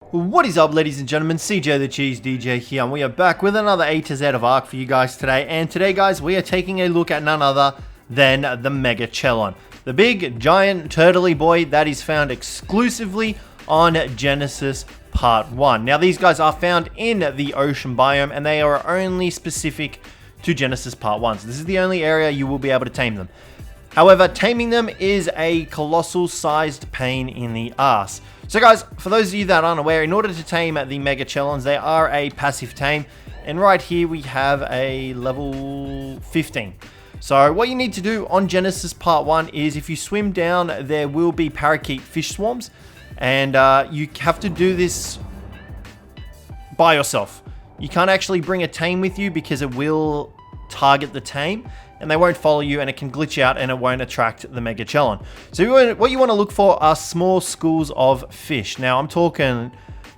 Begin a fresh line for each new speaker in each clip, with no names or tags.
What is up, ladies and gentlemen? Cjthecheesedj here, and we are back with another A to Z of Ark for you guys today. And today, guys, we are taking a look at none other than the MegaChelon, the big, giant, turtley boy that is found exclusively on Genesis Part 1. Now, these guys are found in the ocean biome, and they are only specific to Genesis Part 1. So this is the only area you will be able to tame them. However, taming them is a colossal-sized pain in the ass. So guys, for those of you that aren't aware, in order to tame the MegaChelons, they are a passive tame. And right here we have a level 15. So what you need to do on Genesis Part 1 is if you swim down, there will be parakeet fish swarms. And you have to do this by yourself. You can't actually bring a tame with you because it will target the tame. And they won't follow you, and it can glitch out, and it won't attract the MegaChelon. So what you want to look for are small schools of fish. Now, I'm talking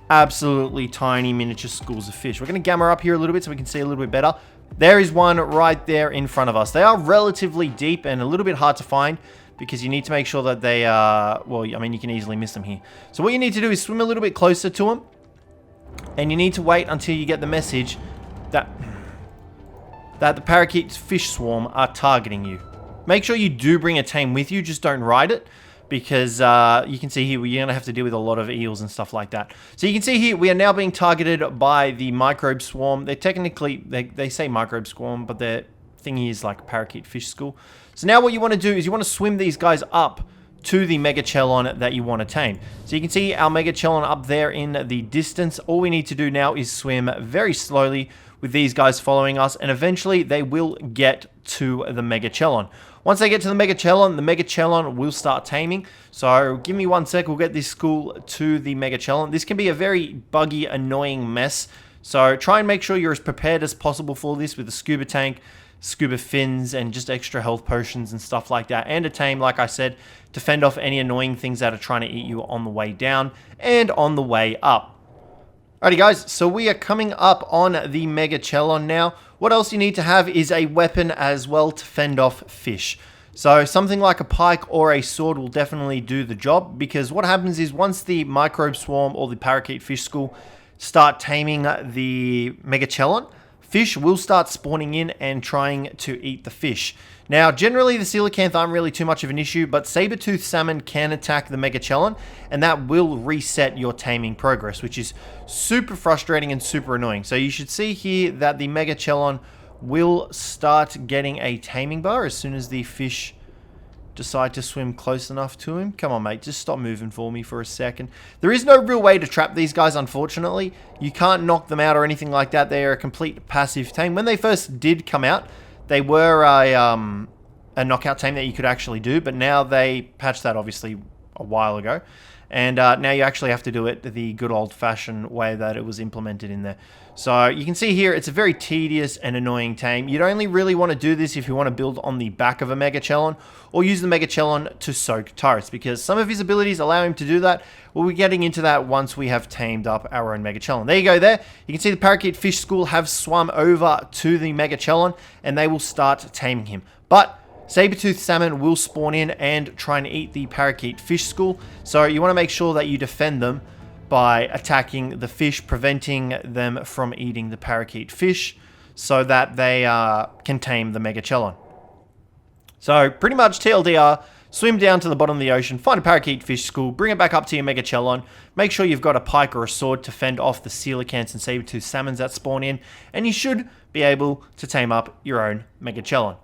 absolutely tiny miniature schools of fish. We're going to gamma up here a little bit so we can see a little bit better. There is one right there in front of us. They are relatively deep and a little bit hard to find because you need to make sure that they are, well, I mean, you can easily miss them here. So what you need to do is swim a little bit closer to them, and you need to wait until you get the message that the parakeet fish swarm are targeting you. Make sure you do bring a tame with you, just don't ride it, because you can see here, you're going to have to deal with a lot of eels and stuff like that. So you can see here, we are now being targeted by the microbe swarm. They're technically, they say microbe swarm, but their thingy is like parakeet fish school. So now what you want to do is you want to swim these guys up to the MegaChelon that you want to tame. So you can see our MegaChelon up there in the distance. All we need to do now is swim very slowly with these guys following us, and eventually they will get to the MegaChelon. Once they get to the MegaChelon will start taming. So give me 1 sec, we'll get this school to the MegaChelon. This can be a very buggy, annoying mess. So try and make sure you're as prepared as possible for this with a scuba tank, scuba fins, and just extra health potions and stuff like that. And a tame, like I said, to fend off any annoying things that are trying to eat you on the way down and on the way up. Alrighty guys, so we are coming up on the MegaChelon now. What else you need to have is a weapon as well to fend off fish. So something like a pike or a sword will definitely do the job, because what happens is once the microbe swarm or the parakeet fish school start taming the MegaChelon, fish will start spawning in and trying to eat the fish. Now, generally, the coelacanth aren't really too much of an issue, but saber-toothed salmon can attack the MegaChelon, and that will reset your taming progress, which is super frustrating and super annoying. So you should see here that the MegaChelon will start getting a taming bar as soon as the fish decide to swim close enough to him. Come on, mate, just stop moving for me for a second. There is no real way to trap these guys, unfortunately. You can't knock them out or anything like that. They are a complete passive tame. When they first did come out, they were a knockout tame that you could actually do, but now they patched that obviously a while ago. And now you actually have to do it the good old-fashioned way that it was implemented in there. So you can see here, it's a very tedious and annoying tame. You'd only really want to do this if you want to build on the back of a MegaChelon, or use the MegaChelon to soak turrets, because some of his abilities allow him to do that. We'll be getting into that once we have tamed up our own MegaChelon. There you go there. You can see the parakeet fish school have swum over to the MegaChelon, and they will start taming him. But saber-toothed salmon will spawn in and try and eat the parakeet fish school. So you want to make sure that you defend them by attacking the fish, preventing them from eating the parakeet fish, so that they can tame the MegaChelon. So pretty much TLDR, swim down to the bottom of the ocean, find a parakeet fish school, bring it back up to your MegaChelon, make sure you've got a pike or a sword to fend off the coelacanths and saber-toothed salmons that spawn in, and you should be able to tame up your own MegaChelon.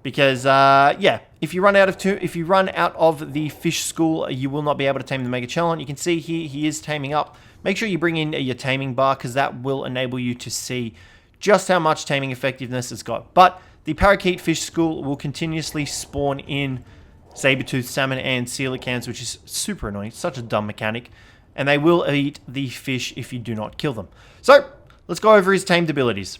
Because, yeah, if you run out of the fish school, you will not be able to tame the MegaChelon. You can see here, he is taming up. Make sure you bring in your taming bar, because that will enable you to see just how much taming effectiveness it's got. But the parakeet fish school will continuously spawn in saber-toothed salmon and coelacanths, which is super annoying. It's such a dumb mechanic. And they will eat the fish if you do not kill them. So, let's go over his tamed abilities.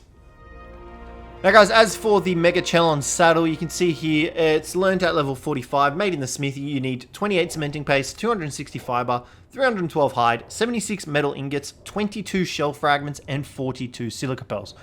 Now guys, as for the MegaChelon saddle, you can see here, it's learned at level 45, made in the smithy. You need 28 cementing paste, 260 fiber, 312 hide, 76 metal ingots, 22 shell fragments, and 42 silica pearls.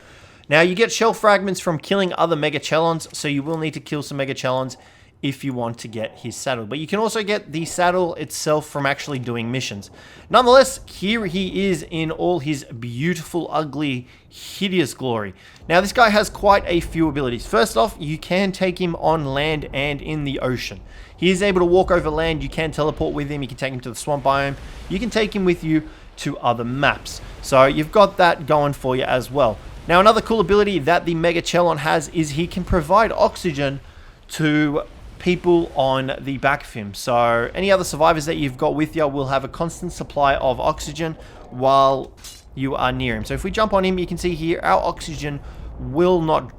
Now you get shell fragments from killing other MegaChelons, so you will need to kill some MegaChelons if you want to get his saddle. But you can also get the saddle itself from actually doing missions. Nonetheless, here he is in all his beautiful, ugly, hideous glory. Now, this guy has quite a few abilities. First off, you can take him on land and in the ocean. He is able to walk over land. You can teleport with him. You can take him to the swamp biome. You can take him with you to other maps. So you've got that going for you as well. Now, another cool ability that the MegaChelon has is he can provide oxygen to people on the back of him. So any other survivors that you've got with you will have a constant supply of oxygen while you are near him. So if we jump on him, you can see here our oxygen will not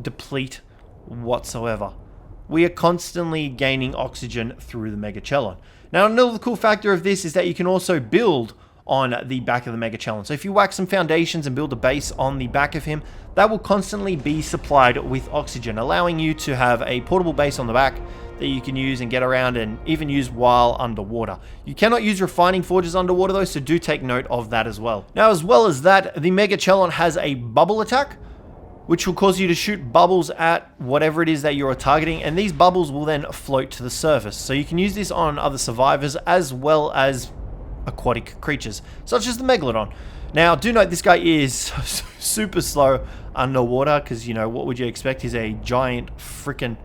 deplete whatsoever. We are constantly gaining oxygen through the MegaChelon. Now, another cool factor of this is that you can also build on the back of the MegaChelon. So if you whack some foundations and build a base on the back of him, that will constantly be supplied with oxygen, allowing you to have a portable base on the back that you can use and get around and even use while underwater. You cannot use refining forges underwater though, so do take note of that as well. Now, as well as that, the MegaChelon has a bubble attack, which will cause you to shoot bubbles at whatever it is that you're targeting, and these bubbles will then float to the surface. So you can use this on other survivors as well as aquatic creatures, such as the Megalodon. Now, do note this guy is super slow underwater, because, you know, what would you expect? He's a giant freaking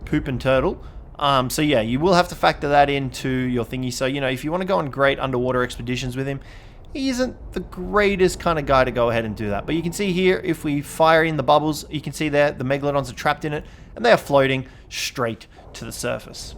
pooping turtle. So yeah, you will have to factor that into your thingy. So, you know, if you want to go on great underwater expeditions with him, he isn't the greatest kind of guy to go ahead and do that. But you can see here, if we fire in the bubbles, you can see there the Megalodons are trapped in it, and they are floating straight to the surface.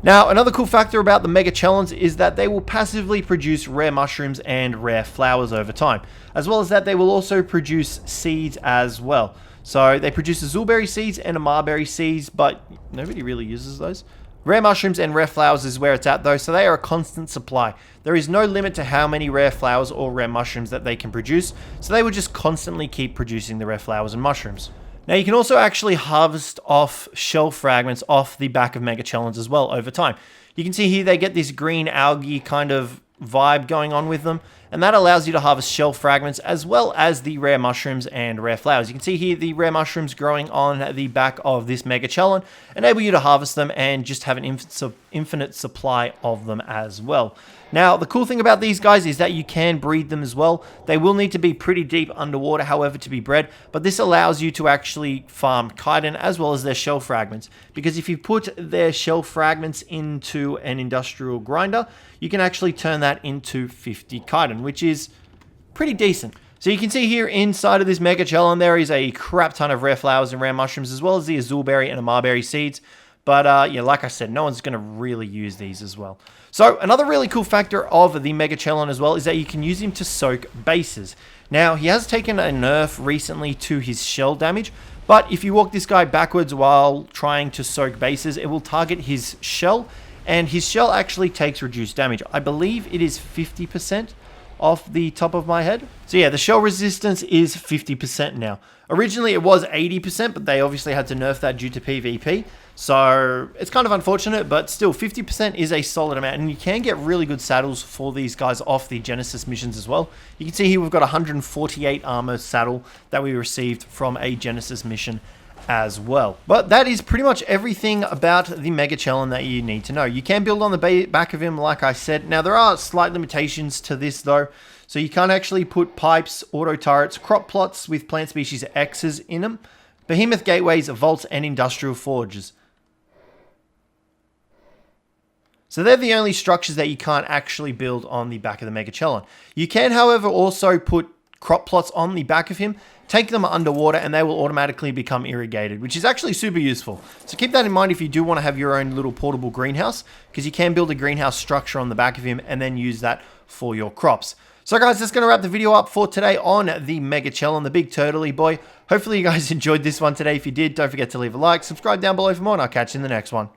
Now, another cool factor about the MegaChelons is that they will passively produce rare mushrooms and rare flowers over time, as well as that they will also produce seeds as well. So they produce azulberry seeds and marberry seeds, but nobody really uses those. Rare mushrooms and rare flowers is where it's at though, so they are a constant supply. There is no limit to how many rare flowers or rare mushrooms that they can produce, so they will just constantly keep producing the rare flowers and mushrooms. Now, you can also actually harvest off shell fragments off the back of MegaChelons as well over time. You can see here they get this green algae kind of vibe going on with them, and that allows you to harvest shell fragments as well as the rare mushrooms and rare flowers. You can see here the rare mushrooms growing on the back of this MegaChelon enable you to harvest them and just have an infinite supply of them as well. Now, the cool thing about these guys is that you can breed them as well. They will need to be pretty deep underwater, however, to be bred, but this allows you to actually farm chitin as well as their shell fragments, because if you put their shell fragments into an industrial grinder, you can actually turn that into 50 chitin, which is pretty decent. So you can see here inside of this MegaChelon there is a crap ton of rare flowers and rare mushrooms, as well as the azulberry and marberry seeds. But yeah, like I said, no one's going to really use these as well. So another really cool factor of the MegaChelon as well is that you can use him to soak bases. Now, he has taken a nerf recently to his shell damage, but if you walk this guy backwards while trying to soak bases, it will target his shell, and his shell actually takes reduced damage. I believe it is 50% off the top of my head. So yeah, the shell resistance is 50% now. Originally it was 80%, but they obviously had to nerf that due to PvP. So it's kind of unfortunate, but still 50% is a solid amount, and you can get really good saddles for these guys off the Genesis missions as well. You can see here we've got 148 armor saddle that we received from a Genesis mission as well. But that is pretty much everything about the MegaChelon that you need to know. You can build on the back of him, like I said. Now, there are slight limitations to this though. So you can't actually put pipes, auto turrets, crop plots with plant species X's in them, behemoth gateways, vaults, and industrial forges. So they're the only structures that you can't actually build on the back of the MegaChelon. You can, however, also put crop plots on the back of him, take them underwater, and they will automatically become irrigated, which is actually super useful. So keep that in mind if you do want to have your own little portable greenhouse, because you can build a greenhouse structure on the back of him and then use that for your crops. So guys, that's going to wrap the video up for today on the MegaChelon, the big turtley boy. Hopefully you guys enjoyed this one today. If you did, don't forget to leave a like, subscribe down below for more, and I'll catch you in the next one.